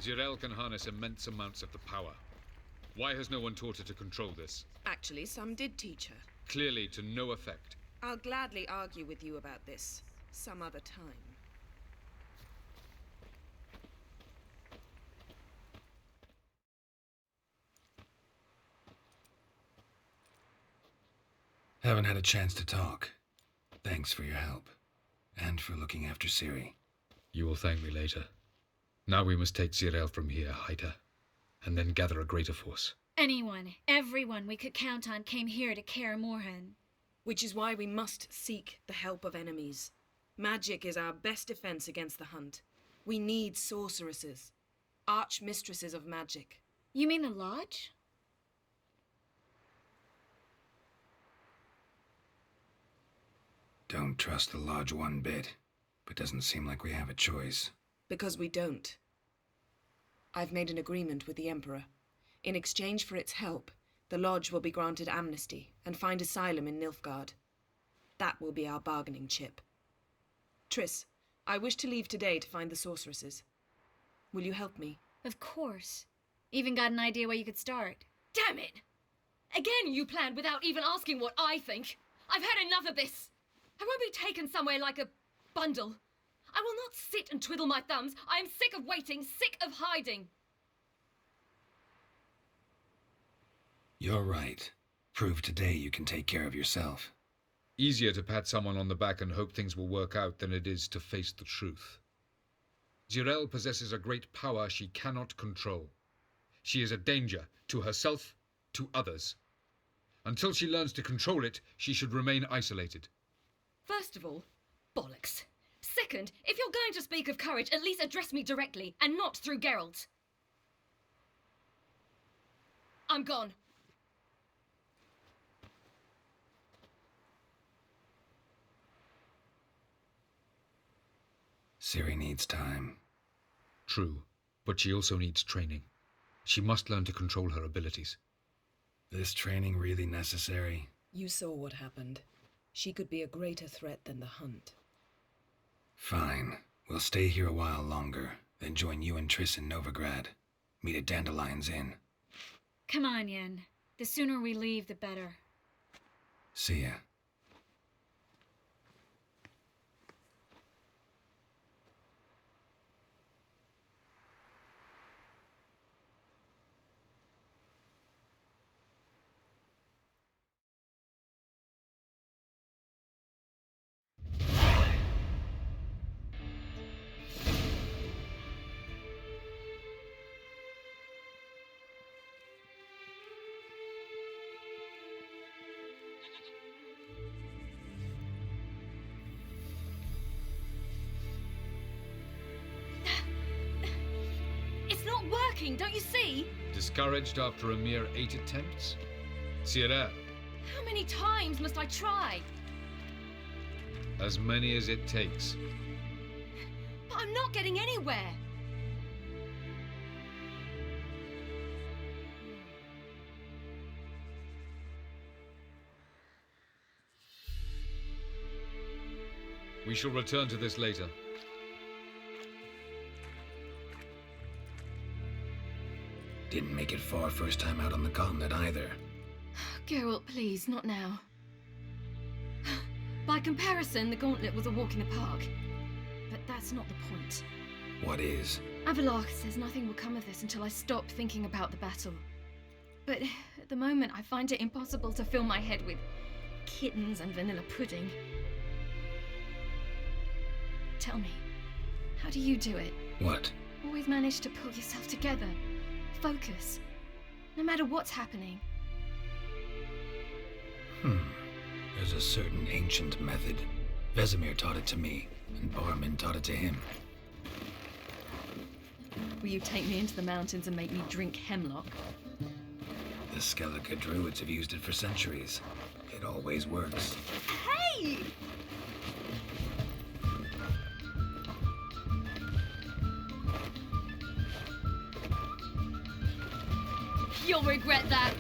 Geralt can harness immense amounts of the power. Why has no one taught her to control this? Actually, some did teach her. Clearly to no effect. I'll gladly argue with you about this some other time. Haven't had a chance to talk. Thanks for your help. And for looking after Ciri. You will thank me later. Now we must take Geralt from here, hide her, and then gather a greater force. Anyone, everyone we could count on came here to Kaer Morhen. Which is why we must seek the help of enemies. Magic is our best defense against the hunt. We need sorceresses. Archmistresses of magic. You mean the Lodge? Don't trust the Lodge one bit, but doesn't seem like we have a choice. Because we don't. I've made an agreement with the Emperor. In exchange for its help, the Lodge will be granted amnesty and find asylum in Nilfgaard. That will be our bargaining chip. Triss, I wish to leave today to find the sorceresses. Will you help me? Of course. Even got an idea where you could start. Damn it! Again you planned without even asking what I think. I've had enough of this. I won't be taken somewhere like a bundle. I will not sit and twiddle my thumbs. I am sick of waiting, sick of hiding. You're right. Prove today you can take care of yourself. Easier to pat someone on the back and hope things will work out than it is to face the truth. Geralt possesses a great power she cannot control. She is a danger to herself, to others. Until she learns to control it, she should remain isolated. First of all, bollocks. Second, if you're going to speak of courage, at least address me directly, and not through Geralt. I'm gone. Ciri needs time. True, but she also needs training. She must learn to control her abilities. This training really necessary? You saw what happened. She could be a greater threat than the hunt. Fine. We'll stay here a while longer, then join you and Triss in Novigrad. Meet at Dandelion's Inn. Come on, Yen. The sooner we leave, the better. See ya. Don't you see? Discouraged after a mere 8 attempts? Ciri, How many times must I try? as many as it takes. But I'm not getting anywhere. We shall return to this later. Didn't make it far first time out on the continent either. Geralt, please, not now. By comparison, the gauntlet was a walk in the park. But that's not the point. What is? Avallac'h says nothing will come of this until I stop thinking about the battle. But at the moment, I find it impossible to fill my head with kittens and vanilla pudding. Tell me, how do you do it? What? Always manage to pull yourself together. Focus. No matter what's happening. There's a certain ancient method. Vesemir taught it to me, and Barman taught it to him. Will you take me into the mountains and make me drink hemlock? The Skellige druids have used it for centuries. It always works. Hey! You'll regret that.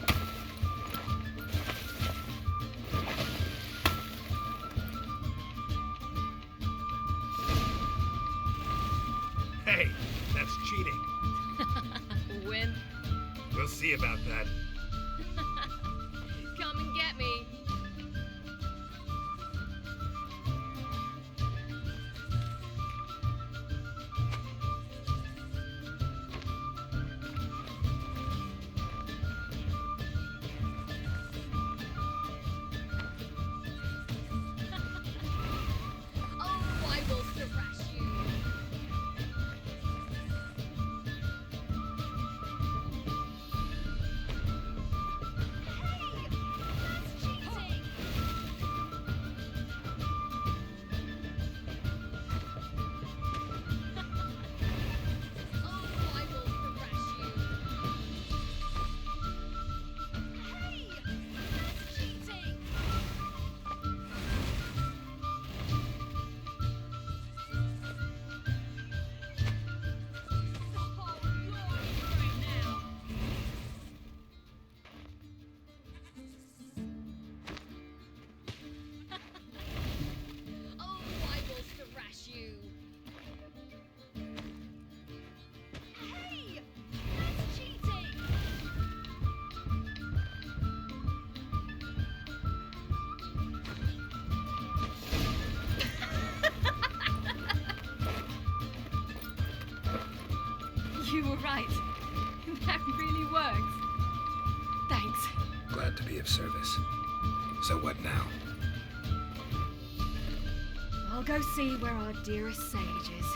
Hey, that's cheating. We'll see about that. Come and get me. Oh, I will thrash you. You were right. That really works. Thanks. Glad to be of service. So what now? I'll go see where our dearest sage is.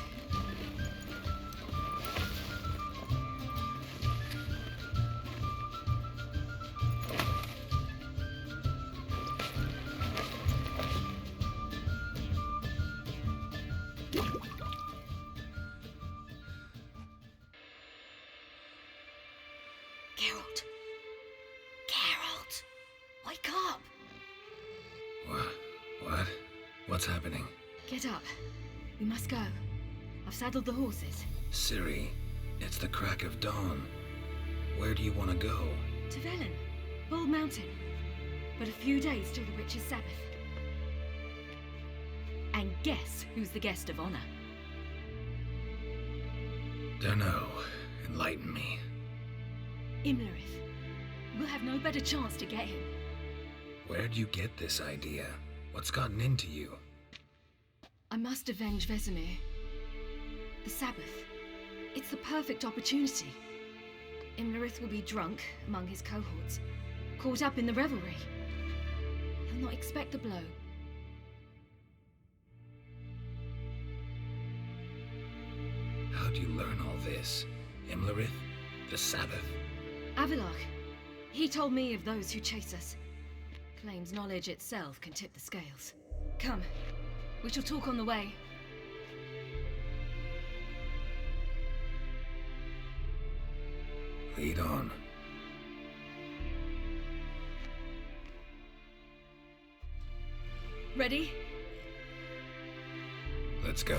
Geralt. Geralt! Wake up! What? What's happening? Get up. We must go. I've saddled the horses. Ciri, it's the crack of dawn. Where do you want to go? To Velen. Bald Mountain. But a few days till the Witch's Sabbath. And guess who's the guest of honor? Dunno. Enlighten me. Imlerith. We'll have no better chance to get him. Where'd you get this idea? What's gotten into you? I must avenge Vesemir. The Sabbath. It's the perfect opportunity. Imlerith will be drunk among his cohorts, caught up in the revelry. He'll not expect the blow. How'd you learn all this? Imlerith? The Sabbath? Avilark. He told me of those who chase us. Claims knowledge itself can tip the scales. Come. We shall talk on the way. Lead on. Ready? Let's go.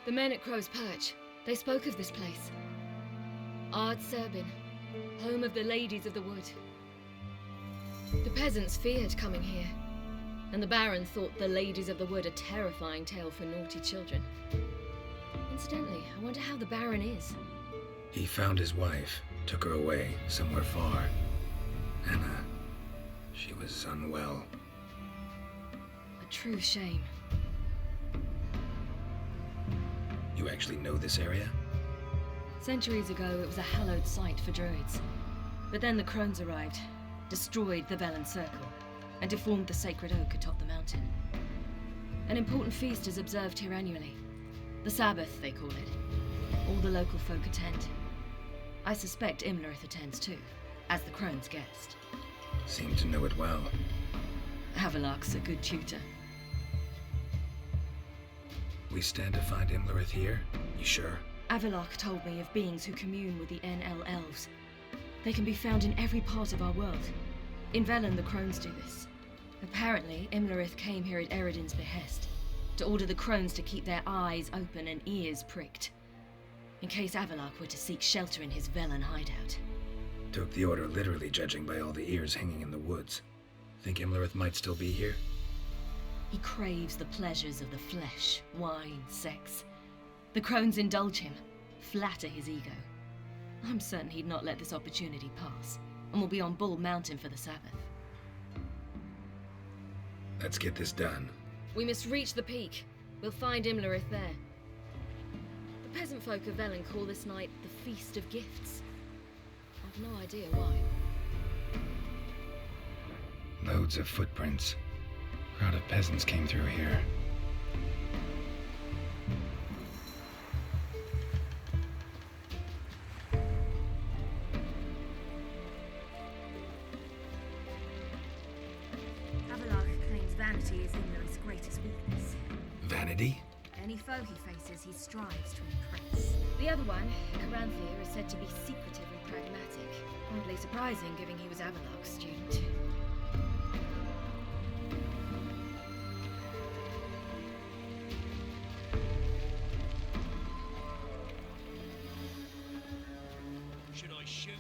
The men at Crow's Perch, they spoke of this place. Ard Serbin, home of the Ladies of the Wood. The peasants feared coming here, and the Baron thought the Ladies of the Wood a terrifying tale for naughty children. Incidentally, I wonder how the Baron is. He found his wife, took her away, somewhere far. Anna, she was unwell. A true shame. You actually know this area? Centuries ago, it was a hallowed site for druids. But then the Crones arrived, destroyed the Velen Circle, and deformed the sacred oak atop the mountain. An important feast is observed here annually. The Sabbath, they call it. All the local folk attend. I suspect Imlerith attends too, as the Crones' guest. Seem to know it well. Havelok's a good tutor. We stand to find Imlerith here? You sure? Havelok told me of beings who commune with the NL elves. They can be found in every part of our world. In Velen, the Crones do this. Apparently, Imlerith came here at Eredin's behest, to order the Crones to keep their eyes open and ears pricked, in case Havelok were to seek shelter in his Velen hideout. Took the order literally, judging by all the ears hanging in the woods. Think Imlerith might still be here? He craves the pleasures of the flesh, wine, sex. The Crones indulge him, flatter his ego. I'm certain he'd not let this opportunity pass, and will be on Bull Mountain for the Sabbath. Let's get this done. We must reach the peak. We'll find Imlerith there. The peasant folk of Velen call this night the Feast of Gifts. I've no idea why. Loads of footprints. Crowd of peasants came through here. Havelok claims vanity is Imlerith's greatest weakness. Vanity? Any foe he faces, he strives to impress. The other one, Caranthir, is said to be secretive and pragmatic. Hardly surprising, given he was Havelok's student. Should I shoot?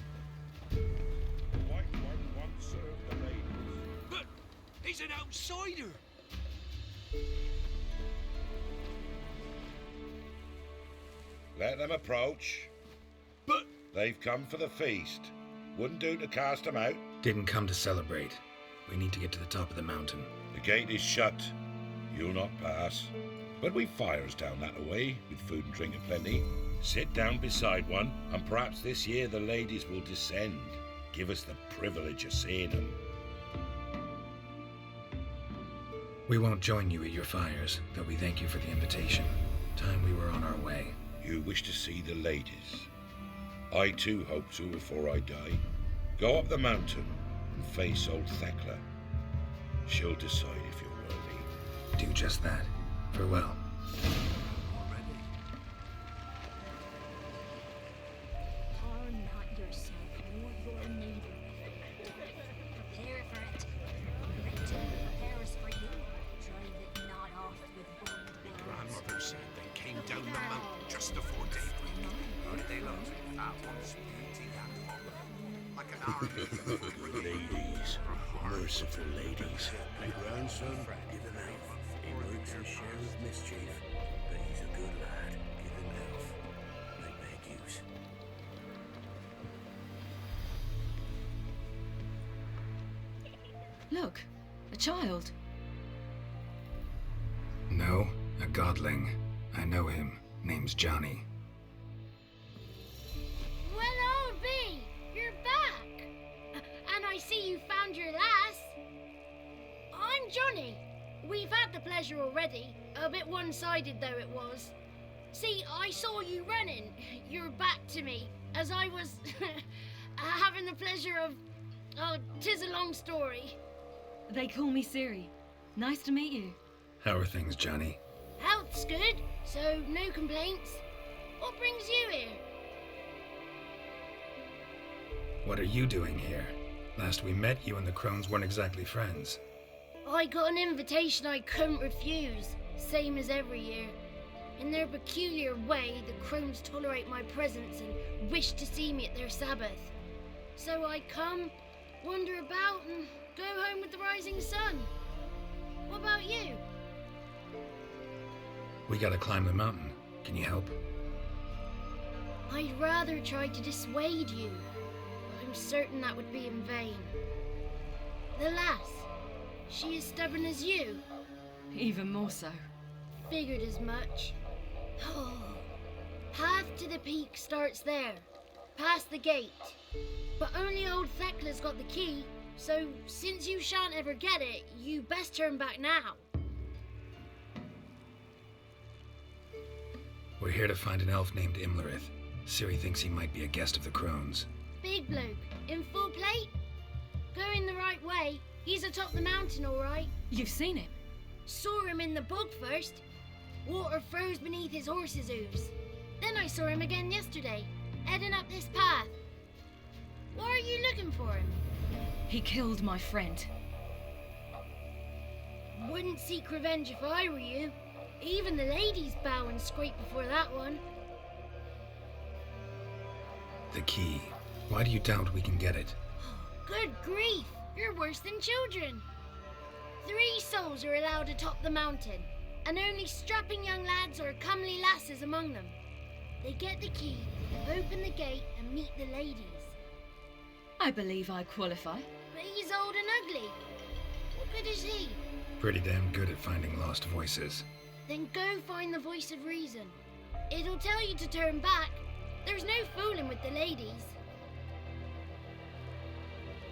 The white one once served the ladies. But he's an outsider! Let them approach. But They've come for the feast. Wouldn't do to cast them out. Didn't come to celebrate. We need to get to the top of the mountain. The gate is shut. You'll not pass. But we've fires down that way, with food and drink aplenty. Sit down beside one, and perhaps this year the ladies will descend. Give us the privilege of seeing them. We won't join you at your fires, though we thank you for the invitation. Time we were on our way. You wish to see the ladies. I too hope to before I die. Go up the mountain and face old Thekla. She'll decide if you're worthy. Do just that. Farewell. already. Harm not yourself nor your neighbor. Prepare for it. Let him prepare us for you. Drive it not off with bold words. Grandmother said they came down the mountain just before daybreak. How did they look? That one's beauty and horror. Like an army. Ladies. Merciful ladies. My grandson, give him elf. He works his share of mischief, but he's a good lad. Give him elf. I beg yous. Look, a child. No, a godling. I know him. Name's Johnny. Well, old B, you're back. And I see you found your lass. I'm Johnny. We've had the pleasure already. A bit one-sided though it was. See, I saw you running, your back to me, as I was having the pleasure of... Oh, 'tis a long story. They call me Ciri. Nice to meet you. How are things, Johnny? Health's good, so no complaints. What brings you here? What are you doing here? Last we met, you and the Crones weren't exactly friends. I got an invitation I couldn't refuse, same as every year. In their peculiar way, the Crones tolerate my presence and wish to see me at their Sabbath. So I come, wander about, and go home with the rising sun. What about you? We gotta climb the mountain. Can you help? I'd rather try to dissuade you, but I'm certain that would be in vain. The lass, she as stubborn as you? Even more so. Figured as much. Oh, Path to the peak starts there, past the gate. But only old Thekla's got the key, so since you shan't ever get it, you best turn back now. We're here to find an elf named Imlerith. Ciri thinks he might be a guest of the Crones. Big bloke, in full plate? Going the right way. He's atop the mountain, all right. You've seen him? Saw him in the bog first. Water froze beneath his horse's hooves. Then I saw him again yesterday, heading up this path. Why are you looking for him? He killed my friend. Wouldn't seek revenge if I were you. Even the ladies bow and scrape before that one. The key. Why do you doubt we can get it? Good grief! You're worse than children. 3 souls are allowed atop the mountain, and only strapping young lads or comely lasses among them. They get the key, open the gate, and meet the ladies. I believe I qualify. But he's old and ugly. What good is he? Pretty damn good at finding lost voices. Then go find the voice of reason. It'll tell you to turn back. There's no fooling with the ladies.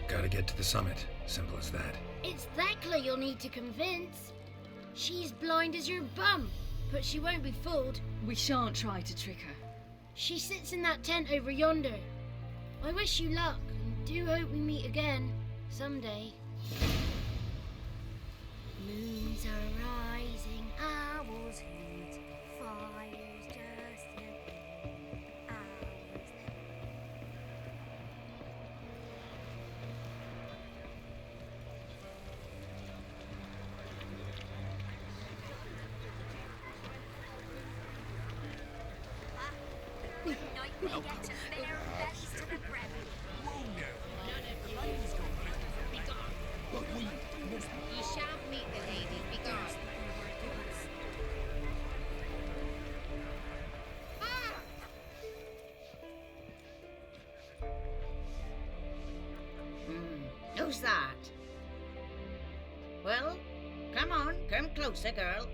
Gotta get to the summit. Simple as that. It's Thekla you'll need to convince. She's blind as your bum, but she won't be fooled. We shan't try to trick her. She sits in that tent over yonder. I wish you luck, and do hope we meet again, someday. Moons are rising, owls hoot, fire's just ahead, hours. You shan't meet the ladies, be gone. Who's that? Well, come on, come closer, girl.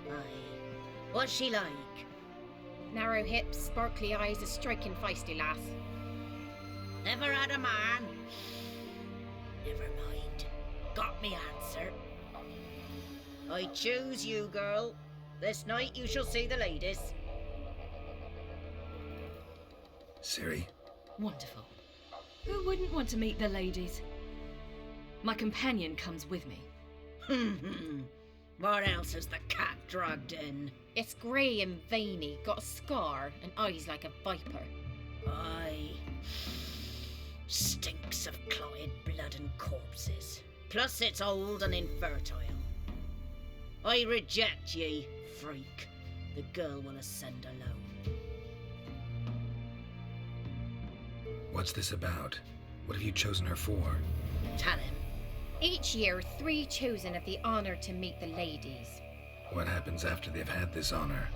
Aye. What's she like? Narrow hips, sparkly eyes, a striking feisty lass. Never had a man. Never mind. Got me answer. I choose you, girl. This night you shall see the ladies. Ciri? Wonderful. Who wouldn't want to meet the ladies? My companion comes with me. What else has the cat dragged in? It's grey and veiny, got a scar, and eyes like a viper. Aye. Stinks of clotted blood and corpses. Plus it's old and infertile. I reject ye, freak. The girl will ascend alone. What's this about? What have you chosen her for? Tell him. Each year, 3 chosen have the honour to meet the ladies. What happens after they've had this honor?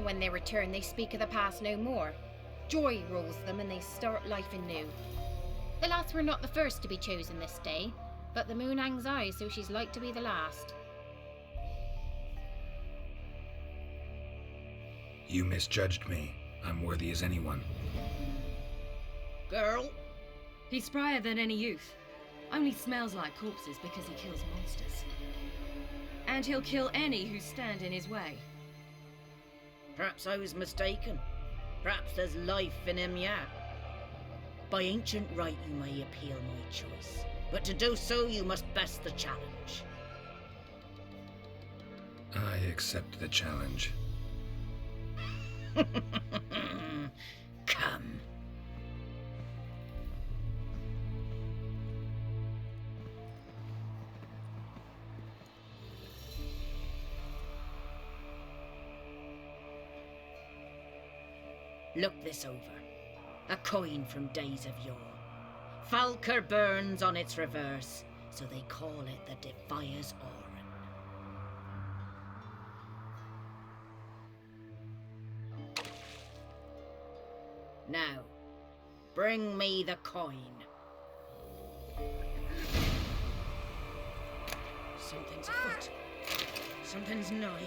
When they return, they speak of the past no more. Joy rules them and they start life anew. The lads were not the first to be chosen this day, but the moon hangs high, so she's like to be the last. You misjudged me. I'm worthy as anyone. Girl? He's sprier than any youth. Only smells like corpses because he kills monsters. And he'll kill any who stand in his way. Perhaps I was mistaken. Perhaps there's life in him yet. By ancient right you may appeal my choice, but to do so you must best the challenge. I accept the challenge. Come. Look this over. A coin from days of yore. Falker burns on its reverse, so they call it the Defier's Oran. Now, bring me the coin. Something's afoot. Something's nigh.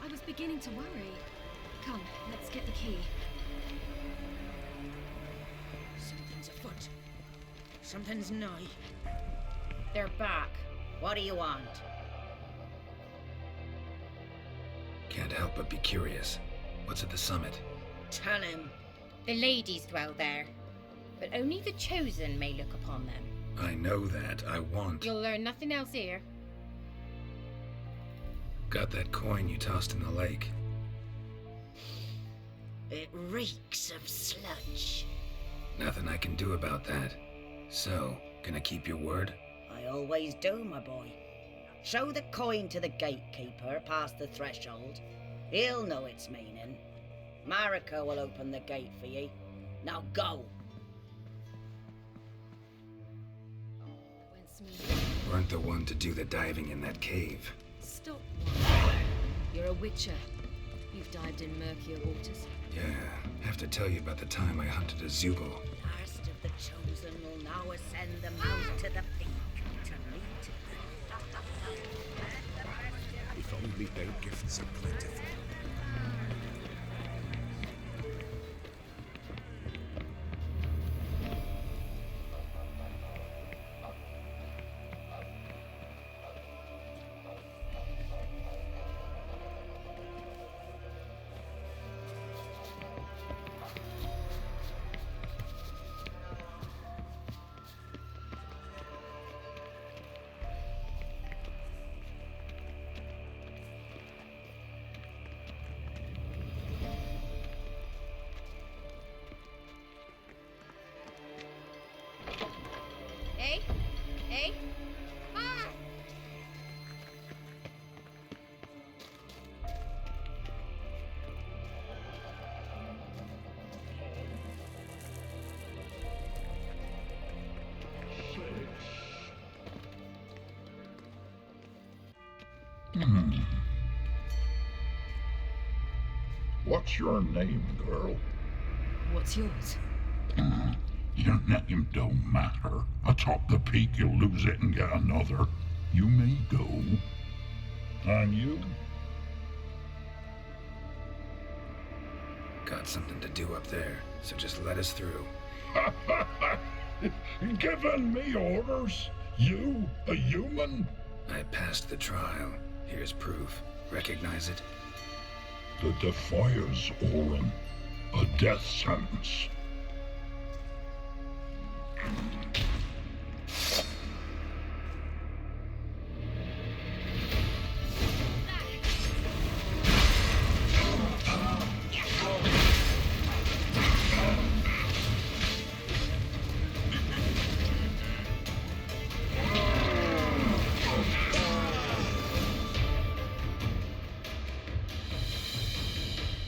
I was beginning to worry. Come, let's get the key. Something's afoot. Something's nigh. They're back. What do you want? Can't help but be curious. What's at the summit? Tell him. The ladies dwell there, but only the chosen may look upon them. I know that. I want... You'll learn nothing else here. Got that coin you tossed in the lake. It reeks of sludge. Nothing I can do about that. So, gonna keep your word? I always do, my boy. Show the coin to the gatekeeper past the threshold. He'll know its meaning. Marika will open the gate for ye. Now go. Weren't the one to do the diving in that cave. Stop. You're a witcher. You've dived in murkier waters. Yeah, have to tell you about the time I hunted a Zubul. Last of the chosen will now ascend the mount to the peak to meet. If only their gifts are plentiful. Hey? Hey? Ah! What's your name, girl? What's yours? Your name don't matter. Atop the peak you'll lose it and get another. You may go. And you? Got something to do up there, so just let us through. Giving me orders? You, a human? I passed the trial. Here's proof. Recognize it? The Defiers, Orin. A death sentence.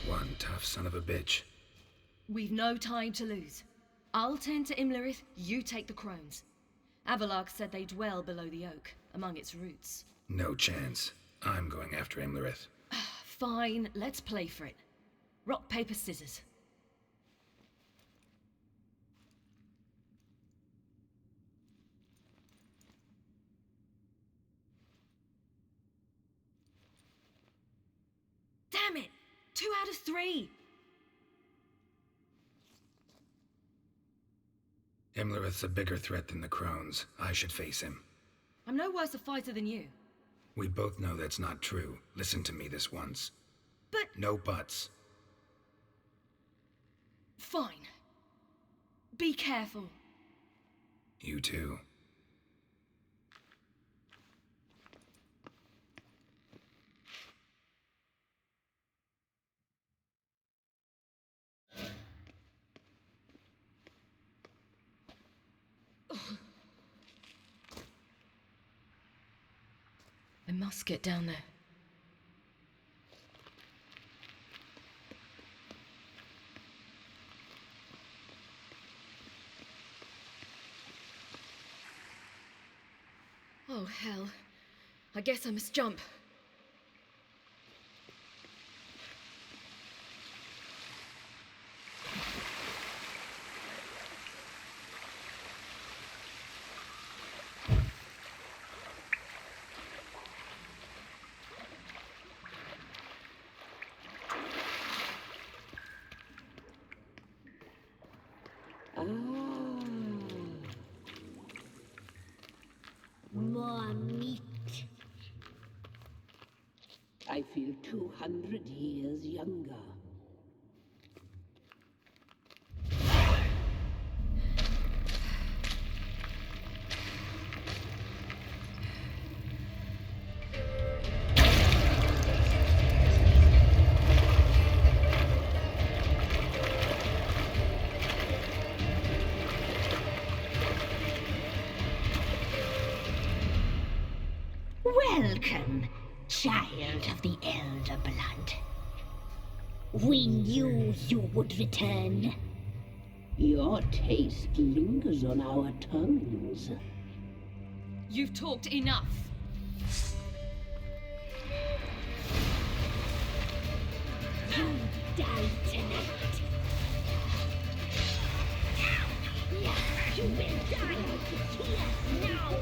One tough son of a bitch. We've no time to lose. I'll tend to Imlerith, you take the Crones. Avalark said they dwell below the oak, among its roots. No chance. I'm going after Imlerith. Fine, let's play for it. Rock, paper, scissors. Damn it! 2 out of 3! Imlerith's a bigger threat than the Crones. I should face him. I'm no worse a fighter than you. We both know that's not true. Listen to me this once. But... No buts. Fine. Be careful. You too. I must get down there. Oh, hell. I guess I must jump. More meat. I feel 200 years younger. Welcome, child of the Elder Blood. We knew you would return. Your taste lingers on our tongues. You've talked enough. You die tonight. You will die here now.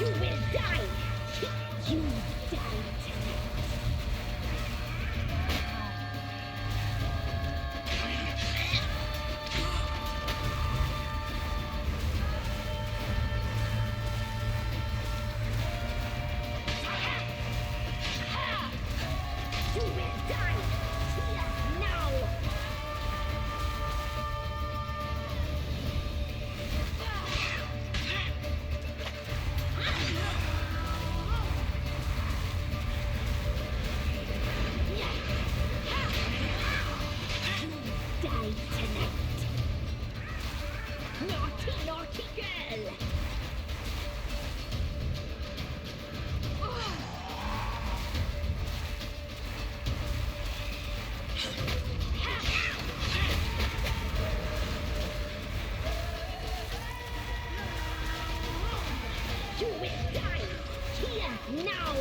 You will die! You die tonight! You will die! Here, now! Die tonight! Naughty, naughty girl! You will die! Here, now!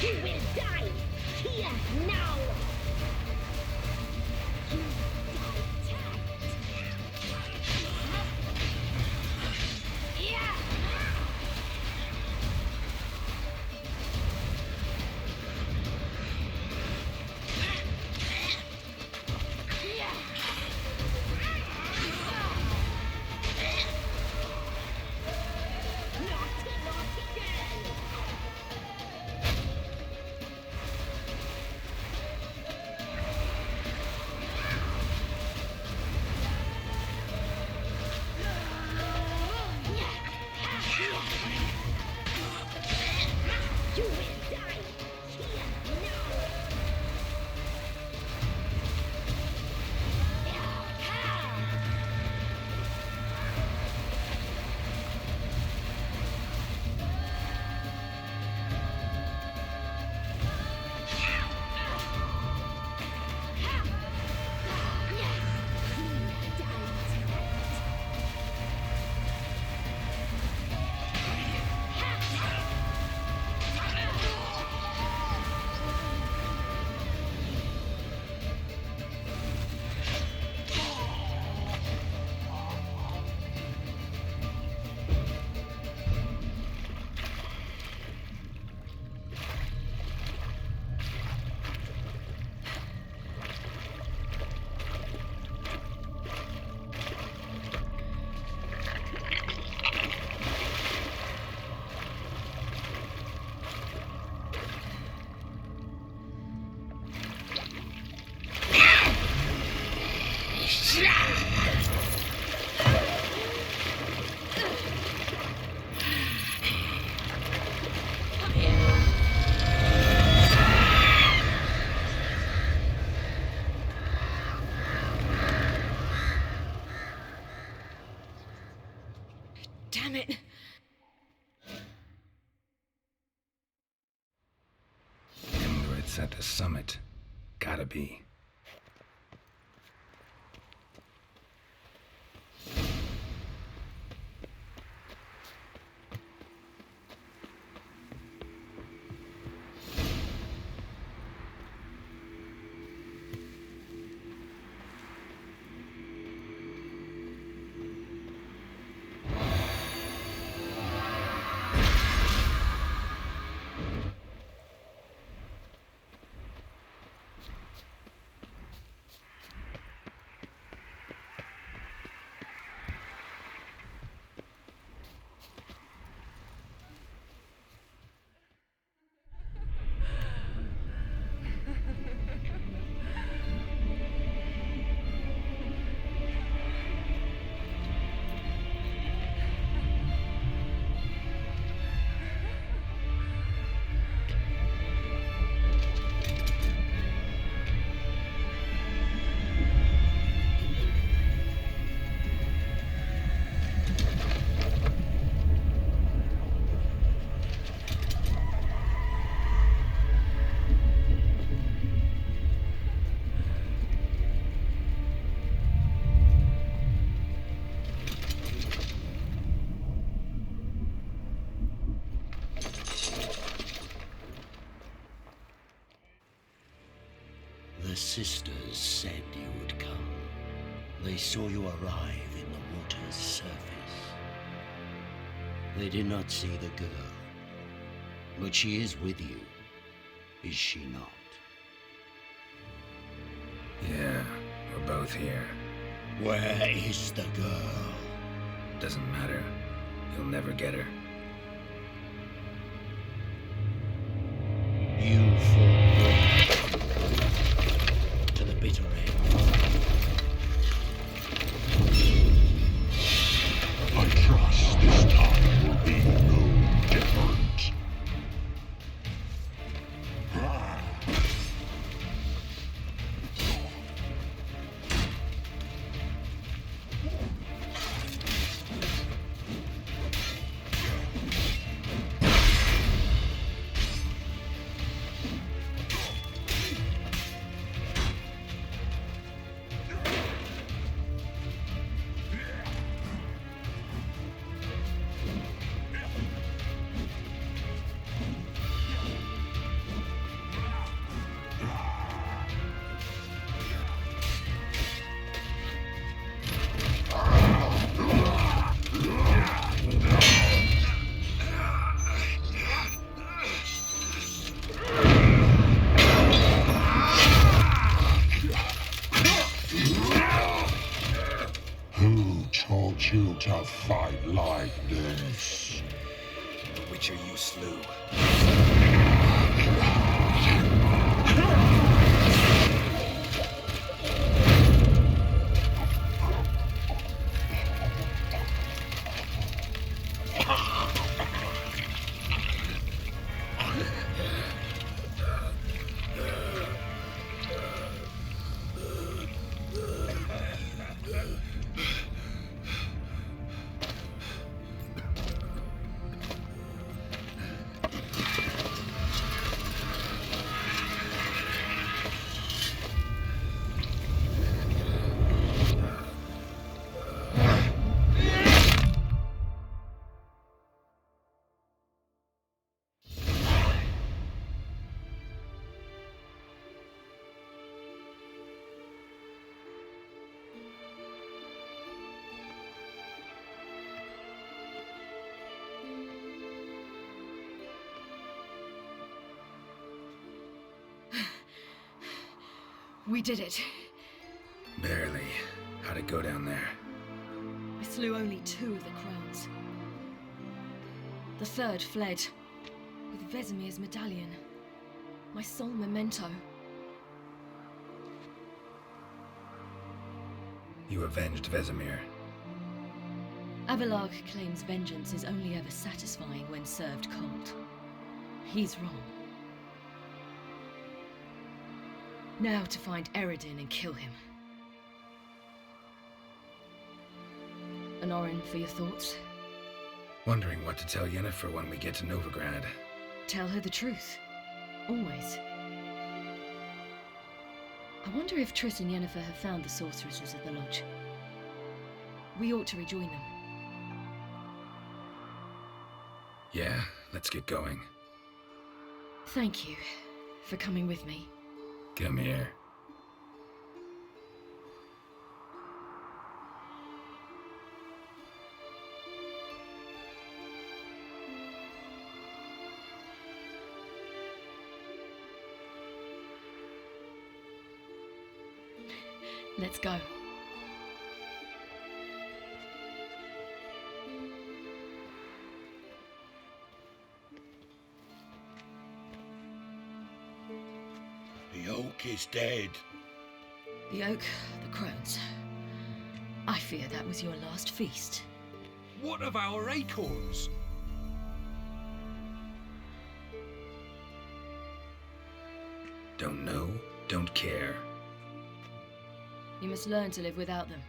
You will die! Here, now! You die tonight! Yeah! Naughty, naughty girl! You will die! Here, now! Damn it! Imlerith's at the summit. Gotta be. sisters said you would come. They saw you arrive in the water's surface. They did not see the girl. But she is with you, is she not? Yeah, we're both here. Where is the girl? Doesn't matter. You'll never get her. You fought to the bitter end. I trust this time will be no different. You to fight like this? The Witcher you slew. We did it. Barely. How'd it go down there? I slew only 2 of the Crones. The third fled, with Vesemir's medallion. My sole memento. You avenged Vesemir. Abelard claims vengeance is only ever satisfying when served cold. He's wrong. Now to find Eredin and kill him. An Oren for your thoughts? Wondering what to tell Yennefer when we get to Novigrad. Tell her the truth. Always. I wonder if Triss and Yennefer have found the sorceresses at the lodge. We ought to rejoin them. Yeah, let's get going. Thank you for coming with me. Come here. Let's go. The oak is dead. The oak, the Crones. I fear that was your last feast. What of our acorns? Don't know, don't care. You must learn to live without them.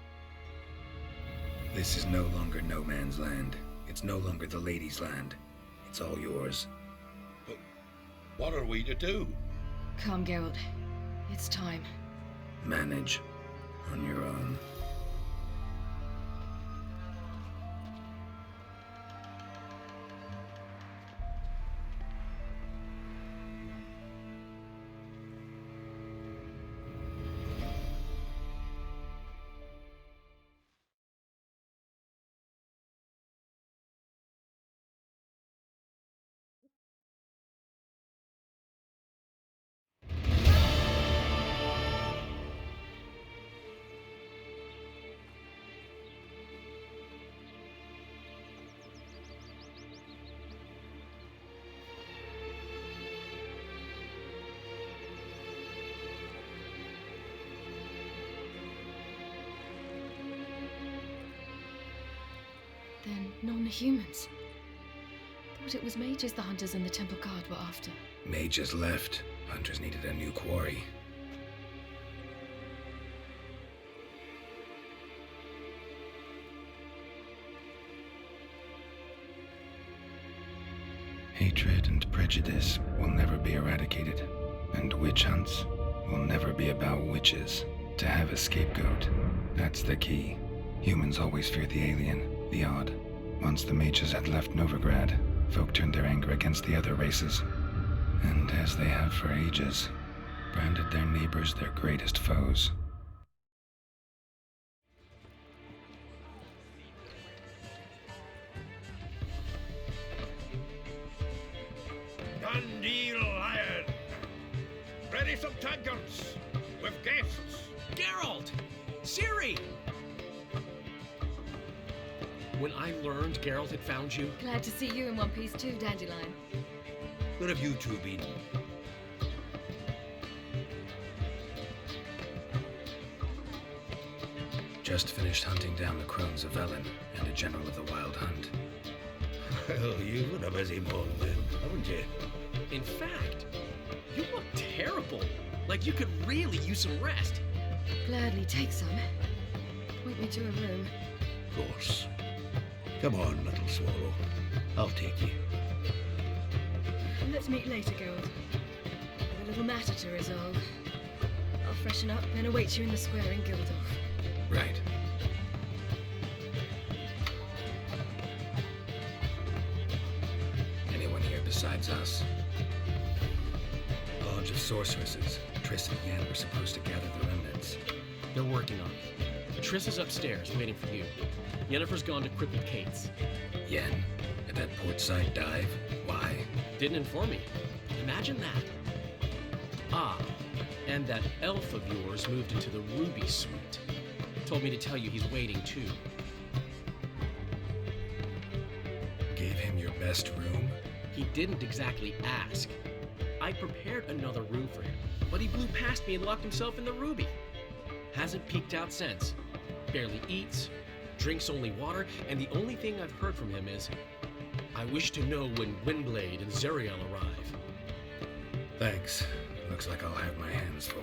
This is no longer no man's land. It's no longer the lady's land. It's all yours. But what are we to do? Come, Geralt. It's time. Manage on your own. Non-humans. Thought it was mages the hunters and the temple guard were after. Mages left. Hunters needed a new quarry. Hatred and prejudice will never be eradicated, and witch hunts will never be about witches. To have a scapegoat, that's the key. Humans always fear the alien, the odd. Once the mages had left Novigrad, folk turned their anger against the other races, and as they have for ages, branded their neighbors their greatest foes. Dundee Lion! Ready some tankards! With guests! Geralt! Ciri! When I learned Geralt had found you... Glad to see you in one piece too, Dandelion. Where have you two been? Just finished hunting down the Crones of Velen and a general of the Wild Hunt. Well, you've had a busy morning then, haven't you? In fact, you look terrible. Like you could really use some rest. Gladly take some. Point me to a room. Of course. Come on, little swallow. I'll take you. Let's meet later, Geralt. I've a little matter to resolve. I'll freshen up, then await you in the square in Gildorf. Right. Anyone here besides us? Lodge of Sorceresses. Triss and Yen were supposed to gather the remnants. They're working on it. Triss is upstairs, waiting for you. Yennefer's gone to Crippled Kate's. Yen? At that portside dive? Why? Didn't inform me. Imagine that. Ah, and that elf of yours moved into the Ruby Suite. Told me to tell you he's waiting too. Gave him your best room? He didn't exactly ask. I prepared another room for him, but he blew past me and locked himself in the Ruby. Hasn't peeked out since. Barely eats, drinks only water, and the only thing I've heard from him is, I wish to know when Windblade and Zeriel arrive. Thanks. Looks like I'll have my hands full.